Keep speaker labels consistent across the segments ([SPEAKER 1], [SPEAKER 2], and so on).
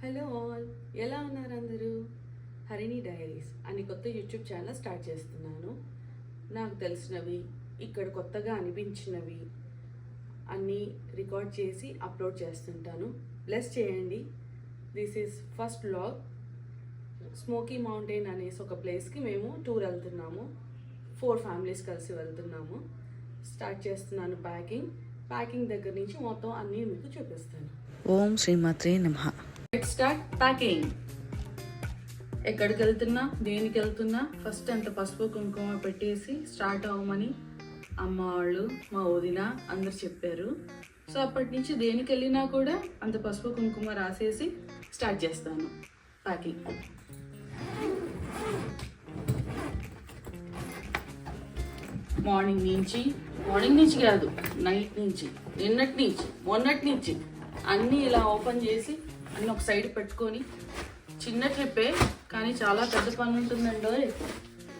[SPEAKER 1] Hello all, ఎలా ఉన్నారు అందరూ? హరిణి డైరీస్ అని కొత్త యూట్యూబ్ ఛానల్ స్టార్ట్ చేస్తున్నాను. నాకు తెలిసినవి, ఇక్కడ కొత్తగా అనిపించినవి అన్నీ రికార్డ్ చేసి అప్లోడ్ చేస్తుంటాను. బ్లెస్ చేయండి. This is first vlog. Smoky mountain అనేసి ఒక ప్లేస్కి మేము టూర్ వెళ్తున్నాము. 4 ఫ్యామిలీస్ కలిసి వెళ్తున్నాము. స్టార్ట్ చేస్తున్నాను ప్యాకింగ్ దగ్గర నుంచి మొత్తం అన్నీ మీకు చూపిస్తాను.
[SPEAKER 2] ఓం శ్రీమాత్రే నమః.
[SPEAKER 1] Start packing. ఎక్కడికి వెళ్తున్నా, దేనికి వెళ్తున్నా ఫస్ట్ అంత పసుపు కుంకుమ పెట్టేసి స్టార్ట్ అవ్వమని అమ్మ వాళ్ళు, మా వదిన అందరు చెప్పారు. సో అప్పటి నుంచి దేనికి వెళ్ళినా కూడా అంత పసుపు కుంకుమ రాసేసి స్టార్ట్ చేస్తాను ప్యాకింగ్. మార్నింగ్ నుంచి కాదు, నైట్ నుంచి, నిన్నటి నుంచి, మొన్నటి నుంచి అన్నీ ఇలా ఓపెన్ చేసి అన్నీ ఒక సైడ్ పెట్టుకొని, చిన్న ట్రిప్పే కానీ చాలా పెద్ద పని ఉంటుందండి.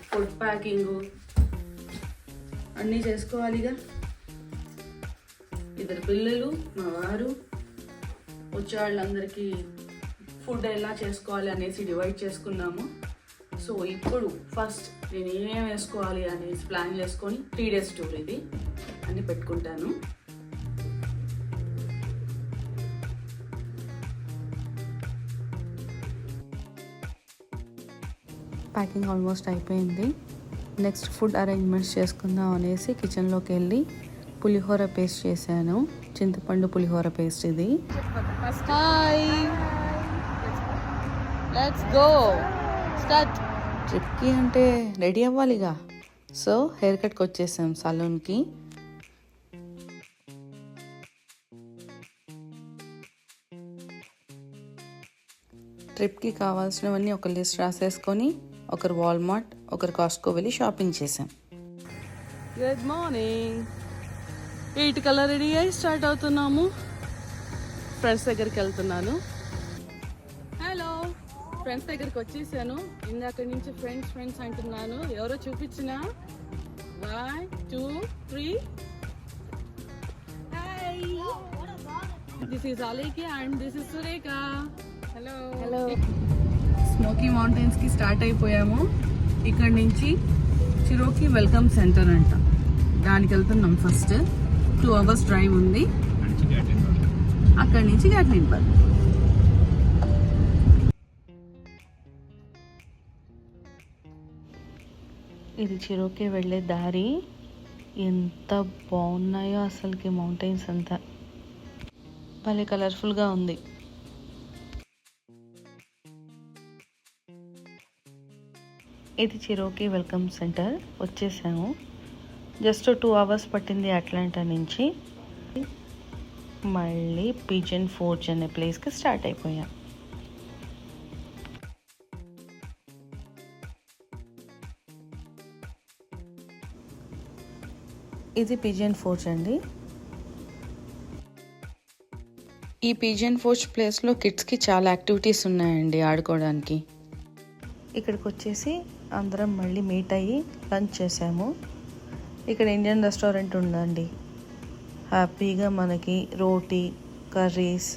[SPEAKER 1] ఫుడ్ ప్యాకింగ్ అన్నీ చేసుకోవాలిగా. 2 పిల్లలు, మా వారు, వచ్చే వాళ్ళందరికీ ఫుడ్ ఎలా చేసుకోవాలి అనేసి డివైడ్ చేసుకున్నాము. సో ఇప్పుడు ఫస్ట్ నేను ఏమేమి వేసుకోవాలి అనేసి ప్లాన్ చేసుకొని 3 days టూర్ ఇది అన్నీ పెట్టుకుంటాను.
[SPEAKER 2] ప్యాకింగ్ ఆల్మోస్ట్ అయిపోయింది. నెక్స్ట్ ఫుడ్ అరేంజ్మెంట్స్ చేసుకుందాం అనేసి కిచెన్లోకి వెళ్ళి పులిహోర పేస్ట్ చేశాను. చింతపండు పులిహోర పేస్ట్ ఇది. Hi, let's go start. ట్రిప్కి అంటే రెడీ అవ్వాలిగా. సో హెయిర్ కట్కి వచ్చేసాం సలూన్కి. ట్రిప్కి కావాల్సినవన్నీ ఒక లిస్ట్ రాసేసుకొని ఒకరు వాల్మార్ట్, ఒకరు కాస్ట్కో వెళ్ళి షాపింగ్ చేసాం. Good morning. 8 కల్లా రెడీ అయ్యి స్టార్ట్ అవుతున్నాము. ఫ్రెండ్స్ దగ్గరికి వెళ్తున్నాను. హలో, ఫ్రెండ్స్ దగ్గరికి వచ్చేసాను. ఇందాక నుంచి ఫ్రెండ్స్ అంటున్నాను. ఎవరో చూపించిన 1 2 3. హాయ్, దిస్ ఈజ్ అలేకి and this is Surekha. Hello. Smoky మౌంటైన్స్కి స్టార్ట్ అయిపోయాము. ఇక్కడ నుంచి చిరోకి వెల్కమ్ సెంటర్ అంట, దానికి వెళ్తున్నాం. ఫస్ట్ 2 hours డ్రైవ్ ఉంది. అక్కడి నుంచి గ్యాట్లిన్ బర్గ్. ఇది చిరోకి వెళ్ళే దారి. ఎంత బాగున్నాయో అసలుకి మౌంటైన్స్ అంతా, భలే కలర్ఫుల్గా ఉంది. ఇది చిరోకి వెల్కమ్ సెంటర్. వచ్చేసాము. జస్ట్ 2 hours పట్టింది అట్లాంటా నుంచి. మళ్ళీ పిజన్ ఫోర్జ్ అనే ప్లేస్కి స్టార్ట్ అయిపోయాం. ఇది పిజన్ ఫోర్జ్ అండి. ఈ పిజన్ ఫోర్జ్ ప్లేస్లో కిడ్స్కి చాలా యాక్టివిటీస్ ఉన్నాయండి ఆడుకోవడానికి. ఇక్కడికి వచ్చేసి అందరం మళ్ళీ మీట్ అయ్యి లంచ్ చేసాము. ఇక్కడ ఇండియన్ రెస్టారెంట్ ఉందండి. హ్యాపీగా మనకి రోటీ, కర్రీస్,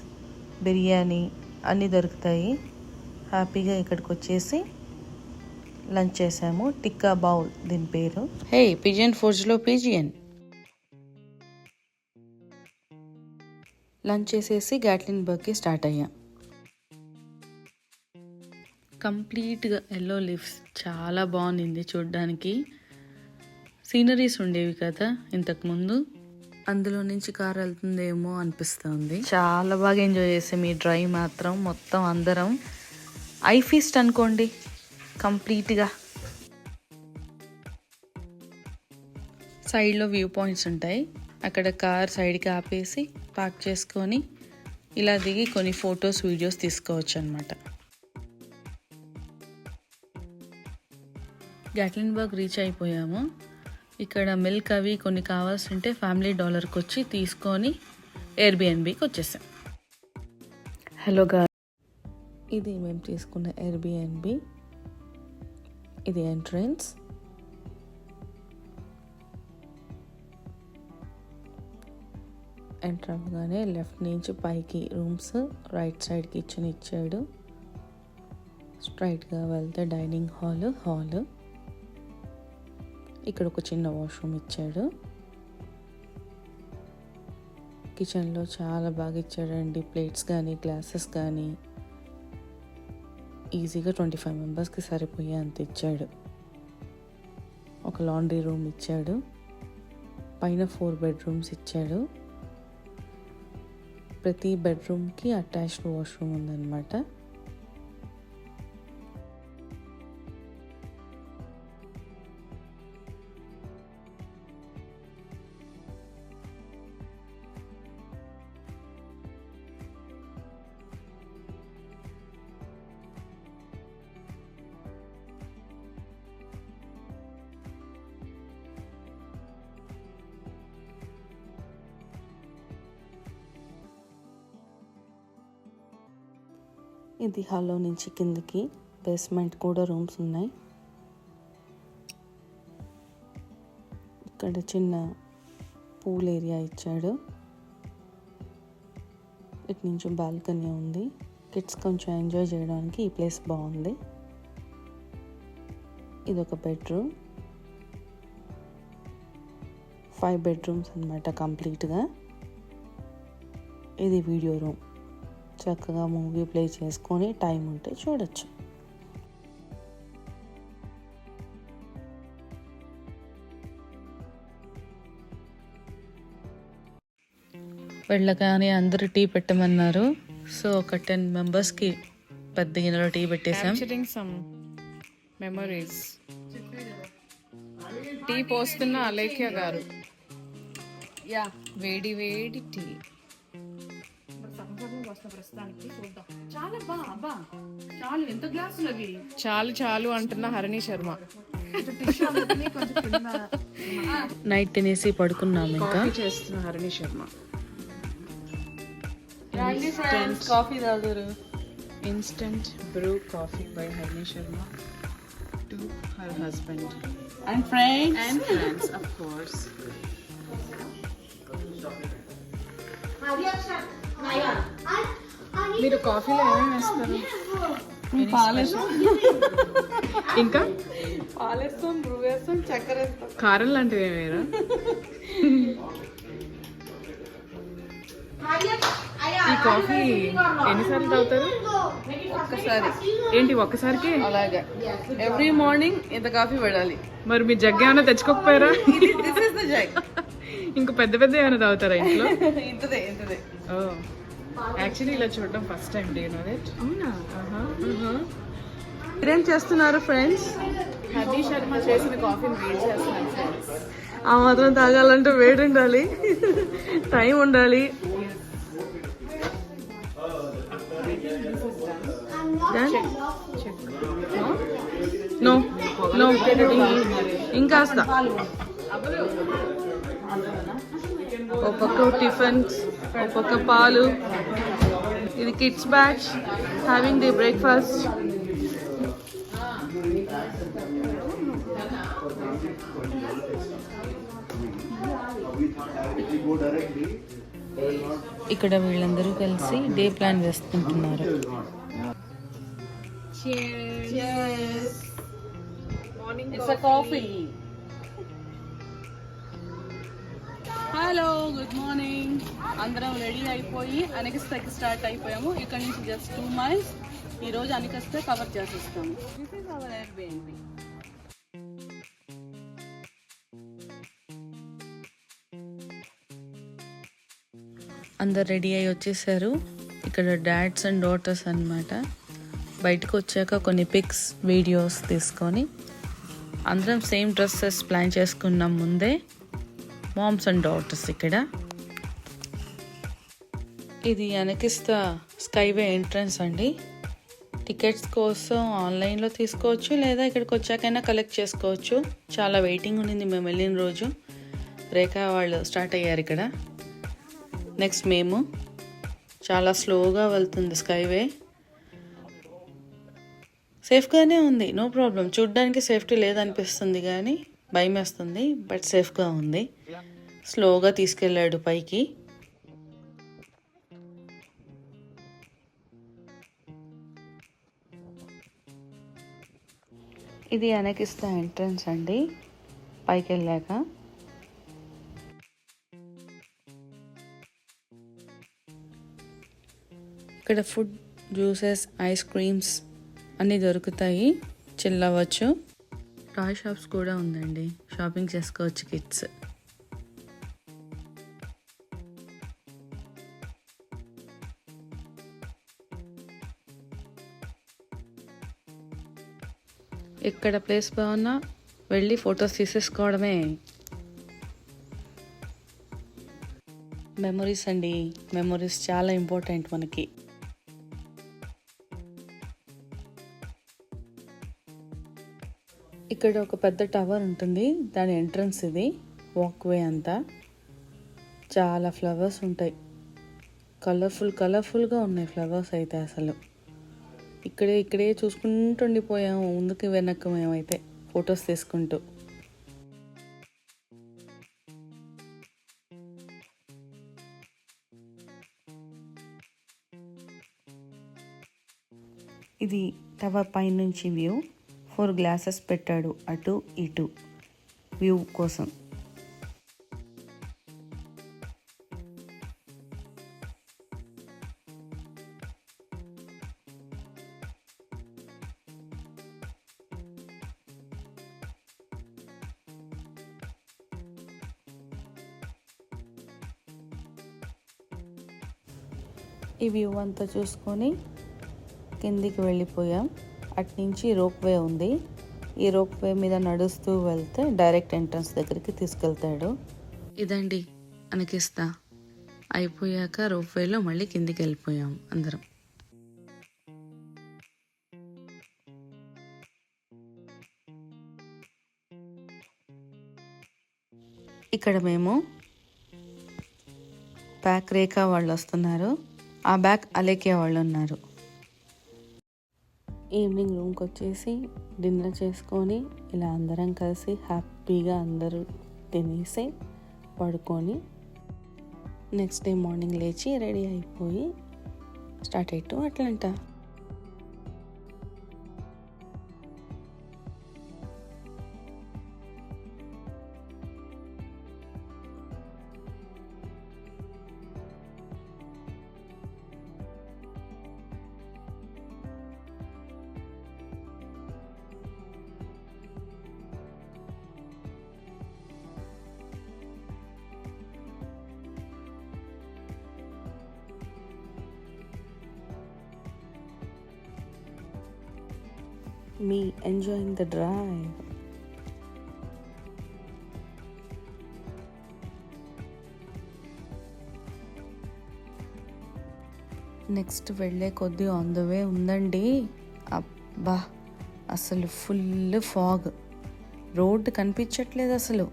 [SPEAKER 2] బిర్యానీ అన్నీ దొరుకుతాయి. హ్యాపీగా ఇక్కడికి వచ్చేసి లంచ్ చేసాము. టిక్కా బౌల్ దీని పేరు. హే, పిజన్ ఫోర్జ్లో పిజియన్. లంచ్ చేసేసి గ్యాట్లిన్ బర్గ్కి స్టార్ట్ అయ్యాం. కంప్లీట్గా ఎల్లో లీవ్స్, చాలా బాగుంది చూడ్డానికి. సీనరీస్ ఉండేవి కదా ఇంతకుముందు, అందులో నుంచి కార్ వెళ్తుందేమో అనిపిస్తుంది. చాలా బాగా ఎంజాయ్ చేసాం ఈ డ్రైవ్ మాత్రం. మొత్తం అందరం ఐ ఫీస్ట్ అనుకోండి కంప్లీట్గా. సైడ్లో వ్యూ పాయింట్స్ ఉంటాయి. అక్కడ కార్ సైడ్కి ఆపేసి పార్క్ చేసుకొని ఇలా దిగి కొన్ని ఫొటోస్, వీడియోస్ తీసుకోవచ్చు అనమాట. గ్యాట్లిన్ బర్గ్ రీచ్ అయిపోయాము. ఇక్కడ మిల్క్ అవి కొన్ని కావాల్సింటే ఫ్యామిలీ డాలర్కి వచ్చి తీసుకొని ఎయిర్బిఎన్బికి వచ్చేసాం. హలో గాయ్, ఇది మేము తీసుకున్న ఎయిర్బిఎన్బి. ఇది ఎంట్రన్స్. ఎంటర్ అవ్వగానే లెఫ్ట్ నుంచి పైకి రూమ్స్, రైట్ సైడ్ కిచెన్ ఇచ్చాడు. స్ట్రైట్గా వెళ్తే డైనింగ్ హాల్. ఇక్కడ ఒక చిన్న వాష్రూమ్ ఇచ్చాడు. కిచెన్లో చాలా బాగా ఇచ్చాడండి. ప్లేట్స్ కానీ గ్లాసెస్ కానీ ఈజీగా 25 మెంబర్స్కి సరిపోయే అంత ఇచ్చాడు. ఒక లాండ్రీ రూమ్ ఇచ్చాడు. పైన 4 బెడ్రూమ్స్ ఇచ్చాడు. ప్రతి బెడ్రూమ్కి అటాచ్డ్ వాష్రూమ్ ఉందన్నమాట. ఇది హాల్లో నుంచి కిందకి బేస్మెంట్ కూడా రూమ్స్ ఉన్నాయి. ఇక్కడ చిన్న పూల్ ఏరియా ఇచ్చాడు. ఇటు నుంచి బాల్కనీ ఉంది. కిడ్స్ కొంచెం ఎంజాయ్ చేయడానికి ఈ ప్లేస్ బాగుంది. ఇది ఒక బెడ్రూమ్, 5 బెడ్రూమ్స్ అన్నమాట కంప్లీట్గా. ఇది వీడియో రూమ్. చక్కగా మూవీ ప్లే చేసుకొని టైం ఉంటే చూడొచ్చు. వెళ్ళగానే అందరూ టీ పెట్టమన్నారు. సో ఒక 10 మెంబర్స్కి పెద్ద గిన్నెలో టీ పెట్టేసాం.
[SPEAKER 3] some memories. టీ పోస్తున్న అలేఖ్య గారు. వేడి వేడి టీ. చాలు చాలు అంటున్న హరిణి శర్మ.
[SPEAKER 2] నైట్ తినేసి పడుకున్నాము. ఇంకా
[SPEAKER 3] చేస్తున్న హరిణి శర్మ.
[SPEAKER 2] కాఫీ తాగురు.
[SPEAKER 3] Instant brew coffee by Harini Sharma to her husband
[SPEAKER 2] and friends.
[SPEAKER 3] and friends, of course. మీరు కాఫీలో ఏమేమి వేస్తారు? ఇంకా
[SPEAKER 2] పాలేస్తాం, బ్రూ వేస్తాం, చక్కెర వేస్తాం.
[SPEAKER 3] కారం లాంటివి ఏమేరా? ఈ కాఫీ ఎన్నిసార్లు తాగుతారు?
[SPEAKER 2] ఒక్కసారి.
[SPEAKER 3] ఏంటి ఒక్కసారికే?
[SPEAKER 2] అలాగే ఎవ్రీ మార్నింగ్ ఇంత కాఫీ పడాలి.
[SPEAKER 3] మరి మీ జగ్ ఏమైనా తెచ్చుకోకపోయారా?
[SPEAKER 2] This is the jug.
[SPEAKER 3] ఇంకా పెద్ద పెద్ద ఏమైనా తాగుతారా ఇంట్లో?
[SPEAKER 2] ఇంతదే.
[SPEAKER 3] ఓ, యాక్చువల్లీ ఇలా చూడడం first time. Day know that? అవునా?
[SPEAKER 2] మీరేం చేస్తున్నారు ఫ్రెండ్స్?
[SPEAKER 3] హరిణి శర్మ చేసిన కాఫీని వేడి చేస్తున్నాను ఫ్రెండ్స్.
[SPEAKER 2] ఆ మాత్రం తాగాలంటే వేడి ఉండాలి, టైం ఉండాలి. నో నో ఇంకాస్త. ఒక పక్క టిఫిన్స్, ఒక పక్క పాలు. ఇది kids batch having the breakfast. ఇక్కడ వీళ్ళందరూ కలిసి డే ప్లాన్ వేసుకుంటున్నారు. It's a coffee. Hello, good morning. అందరం రెడీ అయిపోయి అనికస్తకి స్టార్ట్ అయిపోయాము. ఇక్కడ నుంచి జస్ట్ 2 miles. ఈరోజు అనికస్తే కవర్ చేసేస్తాము. This is our Airbnb. అందరు రెడీ అయ్యి వచ్చేసారు. ఇక్కడ డాడ్స్ అండ్ డాటర్స్ అన్నమాట. బయటకు వచ్చాక కొన్ని పిక్స్, వీడియోస్ తీసుకొని అందరం సేమ్ డ్రెస్సెస్ ప్లాన్ చేసుకున్నాం ముందే. మామ్స్ అండ్ డాటర్స్ ఇక్కడ. ఇది అనికిస్తా స్కైవే ఎంట్రన్స్ అండి. టికెట్స్ కోసం ఆన్లైన్లో తీసుకోవచ్చు, లేదా ఇక్కడికి వచ్చాకైనా కలెక్ట్ చేసుకోవచ్చు. చాలా వెయిటింగ్ ఉండింది మేము వెళ్ళిన రోజు. రేఖ వాళ్ళు స్టార్ట్ అయ్యారు ఇక్కడ. నెక్స్ట్ మేము. చాలా స్లోగా వెళ్తుంది స్కైవే. సేఫ్గానే ఉంది, నో ప్రాబ్లం. చూడ్డానికి సేఫ్టీ లేదనిపిస్తుంది కానీ భయం వేస్తుంది, బట్ సేఫ్గా ఉంది. స్లోగా తీసుకెళ్ళాడు పైకి. ఇది అనకిస్తా ఎంట్రన్స్ అండి, పైకి వెళ్ళాక. ఇక్కడ ఫుడ్, జ్యూసెస్, ఐస్ క్రీమ్స్ అన్నీ దొరుకుతాయి, చిల్ అవ్వచ్చు. టాయ్ షాప్స్ కూడా ఉందండి, షాపింగ్ చేసుకోవచ్చు కిడ్స్. ఎక్కడ ప్లేస్ బాగున్నా వెళ్ళి ఫొటోస్ తీసేసుకోవడమే. మెమొరీస్ అండి, మెమొరీస్ చాలా ఇంపార్టెంట్ మనకి. ఇక్కడ ఒక పెద్ద టవర్ ఉంటుంది, దాని ఎంట్రన్స్ ఇది. వాక్వే అంతా చాలా ఫ్లవర్స్ ఉంటాయి, కలర్ఫుల్గా ఉన్నాయి ఫ్లవర్స్ అయితే. అసలు ఇక్కడే చూసుకుంటూ ఉండిపోయాము, ముందుకు వెనక్కి మేమైతే ఫొటోస్ తీసుకుంటూ. ఇది టవర్ పై నుంచి వ్యూ. 4 గ్లాసెస్ పెట్టాడు అటు ఇటు వ్యూ కోసం. ఈ వ్యూ అంతా చూసుకొని కిందికి వెళ్ళిపోయాం. అట్నుంచి రోప్ వే ఉంది, ఈ రోప్ వే మీద నడుస్తూ వెళ్తే డైరెక్ట్ ఎంట్రన్స్ దగ్గరికి తీసుకెళ్తాడు. ఇదండి అనకిస్తా. అయిపోయాక రోప్ వేలో మళ్ళీ కిందికి వెళ్ళిపోయాం అందరం. ఇక్కడ మేము బ్యాక్ రేఖా వాళ్ళు వస్తున్నారు, ఆ బ్యాక్ అలేఖ్య వాళ్ళు ఉన్నారు. ఈవినింగ్ రూమ్కి వచ్చేసి డిన్నర్ చేసుకొని ఇలా అందరం కలిసి హ్యాపీగా అందరూ తినేసి పడుకొని నెక్స్ట్ డే మార్నింగ్ లేచి రెడీ అయిపోయి స్టార్ట్ అయ్యాం Atlanta. Me enjoying the drive. Next వెళ్ళే కొద్దీ ఆన్ ద వే ఉందండి. అబ్బా అసలు ఫుల్ ఫాగ్, రోడ్డు కనిపించట్లేదు అసలు,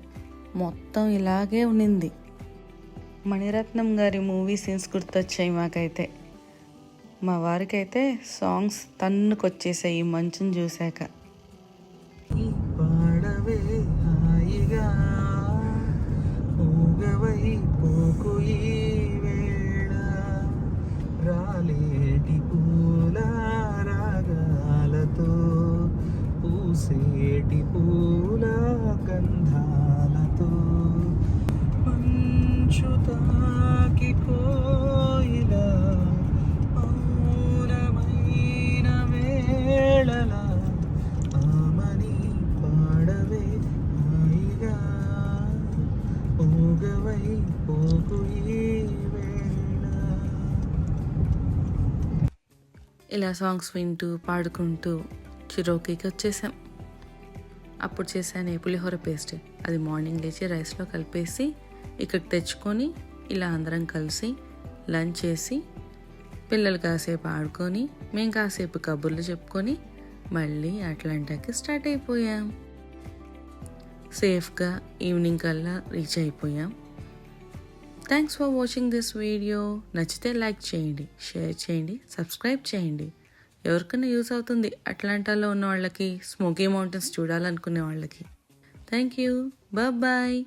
[SPEAKER 2] మొత్తం ఇలాగే ఉన్నింది. మణిరత్నం గారి మూవీ సీన్స్ గుర్తొచ్చాయి మాకైతే. మా వారికైతే సాంగ్స్ తన్నుకొచ్చేసాయి ఈ మంచుని చూశాక.
[SPEAKER 4] రాలేటి పూల రాగాలతో పూసేటి పూల గంధాలతో మంచు తాకి కోయిలా మౌనమైన వేళల ఆమని పాడవే హాయిగా పోగవై పోకు ఈ
[SPEAKER 2] ఇలా సాంగ్స్ వింటూ పాడుకుంటూ చిరోకీకి వచ్చేసాం. అప్పుడు చేశాను పులిహోర పేస్ట్, అది మార్నింగ్ లేచి రైస్లో కలిపేసి ఇక్కడికి తెచ్చుకొని ఇలా అందరం కలిసి లంచ్ చేసి పిల్లలు కాసేపు ఆడుకొని మేము కాసేపు కబుర్లు చెప్పుకొని మళ్ళీ అట్లాంటాకి స్టార్ట్ అయిపోయాం. సేఫ్గా ఈవినింగ్ కల్లా రీచ్ అయిపోయాం. Thanks for watching this video. నచ్చితే లైక్ చేయండి, షేర్ చేయండి, సబ్స్క్రైబ్ చేయండి. ఎవరికైనా యూస్ అవుతుంది అట్లాంటాలో ఉన్న వాళ్ళకి, స్మోకీ మౌంటైన్స్ చూడాలనుకునే వాళ్ళకి. Thank you, bye.